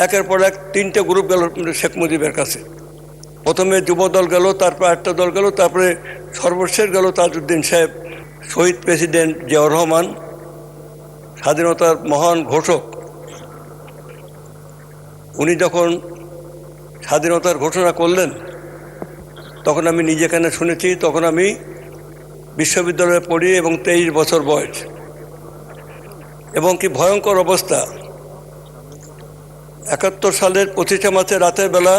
একের পর এক তিনটে গ্রুপ গেল শেখ মুজিবের কাছে। প্রথমে যুবদল গেল, তারপর একটা দল গেল, তারপরে সর্বশেষ গেল তাজউদ্দিন সাহেব, শহীদ প্রেসিডেন্ট জিয়াউর রহমান, স্বাধীনতার মহান ঘোষক। উনি যখন স্বাধীনতার ঘোষণা করলেন তখন আমি নিজে কানে শুনেছি। তখন আমি বিশ্ববিদ্যালয়ে পড়ি এবং 23 বছর বয়স, এবং কি ভয়ঙ্কর অবস্থা। 71 সালের 25শে মার্চের রাতের বেলা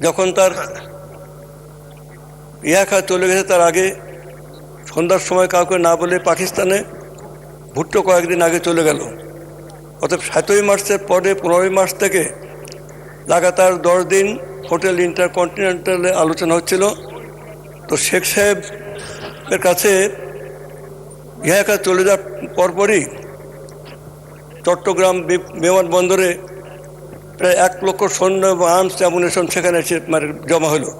যখন তার ইয়াখা চলে গেছে, তার আগে সন্ধ্যার সময় কাউকে না বলে পাকিস্তানে ভুট্টো কয়েকদিন আগে চলে গেল। অর্থাৎ 7ই মার্চের পরে 15ই মার্চ থেকে লাগাতার 10 দিন হোটেল ইন্টারকন্টিনেন্টালে আলোচনা হচ্ছিল। তো শেখ সাহেবের কাছে ইয়াখা চলে যাওয়ার পরপরই চট্টগ্রাম বিমানবন্দরে প্রায় 1 লক্ষ সৈন্য এবং আর্মস অ্যামুনিশন সেখানে এসে জমা হলো।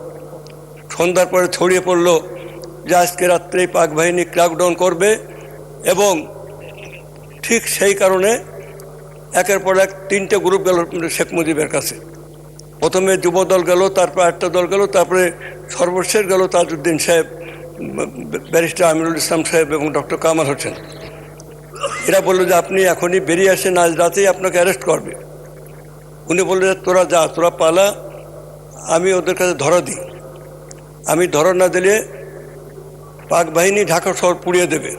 সন্ধ্যার পরে ছড়িয়ে পড়লো যে আজকে রাত্রেই পাক বাহিনী ক্র্যাকডাউন করবে, এবং ঠিক সেই কারণে একের পর এক তিনটে গ্রুপ গেল শেখ মুজিবের কাছে। প্রথমে যুবদল গেল, তারপর একটা দল গেল, তারপরে সর্বশেষ গেল তাজউদ্দিন সাহেব, ব্যারিস্টার আমিরুল ইসলাম সাহেব এবং ডক্টর কামাল হোসেন। এরা বললো যে আপনি এখনই বেরিয়ে আসেন, আজ রাতেই আপনাকে অ্যারেস্ট করবে। উনি বললেন তোরা যা, তোরা পালা, আমি ওদের কাছে ধরা দিই। আমি ধরা না দিলে পাক বাহিনী ঢাকা শহর পুড়িয়ে দেবে।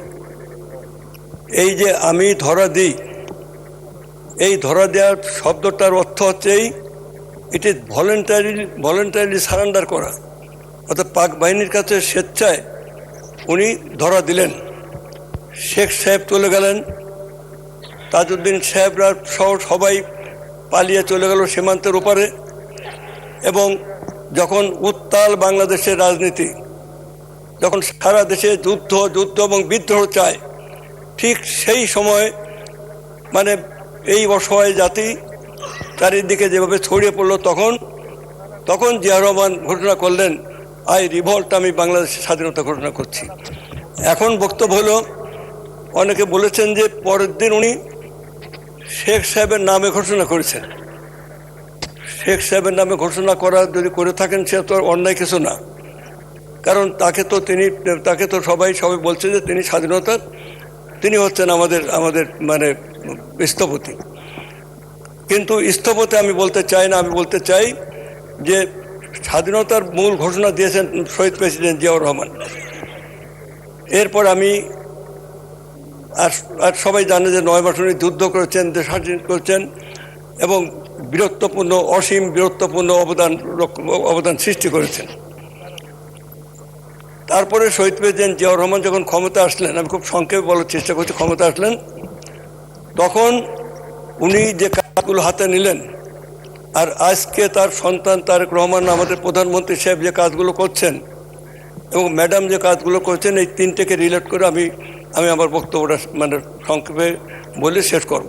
এই যে আমি ধরা দিই, এই ধরা দেওয়ার শব্দটার অর্থ হচ্ছে এটি ভলেন্টারিলি সারেন্ডার করা, অর্থাৎ পাক বাহিনীর কাছে স্বেচ্ছায় উনি ধরা দিলেন। শেখ সাহেব চলে গেলেন, তাজউদ্দিন সাহেবরা সহ সবাই পালিয়ে চলে গেল সীমান্তের ওপারে। এবং যখন উত্তাল বাংলাদেশের রাজনীতি, যখন সারা দেশে যুদ্ধ এবং বিদ্রোহ চায়, ঠিক সেই সময় মানে এই অসহায় জাতি চারিদিকে যেভাবে ছড়িয়ে পড়লো, তখন জিয়া রহমান ঘোষণা করলেন আই রিভল্ট, আমি বাংলাদেশের স্বাধীনতা ঘোষণা করছি। এখন বক্তব্য হলো, অনেকে বলেছেন যে পরের দিন উনি শেখ সাহেবের নামে ঘোষণা করেছেন। শেখ সাহেবের নামে ঘোষণা করা যদি করে থাকেন সে তো অন্যায় কিছু না, কারণ তাকে তো সবাই বলছে যে তিনি স্বাধীনতার, তিনি হচ্ছেন আমাদের মানে স্থপতি। কিন্তু স্থপতি আমি বলতে চাই না, আমি বলতে চাই যে স্বাধীনতার মূল ঘোষণা দিয়েছেন শহীদ প্রেসিডেন্ট জিয়াউর রহমান। এরপর আমি আর সবাই জানে যে 9 মাস উনি যুদ্ধ করেছেন, দেশ স্বাধীন করেছেন এবং অসীম বীরত্বপূর্ণ অবদান সৃষ্টি করেছেন। তারপরে শহীদ প্রেসিডেন্ট জিয়াউর রহমান যখন ক্ষমতা আসলেন, আমি খুব সংক্ষেপে বলার চেষ্টা করছি, ক্ষমতা আসলেন, তখন উনি যে কাজগুলো হাতে নিলেন, আর আজকে তার সন্তান তারেক রহমান আমাদের প্রধানমন্ত্রী সাহেব যে কাজগুলো করছেন এবং ম্যাডাম যে কাজগুলো করছেন, এই তিনটেকে রিলেট করে আমি আমার বক্তব্যটা মানে সংক্ষেপে বলে শেষ করব।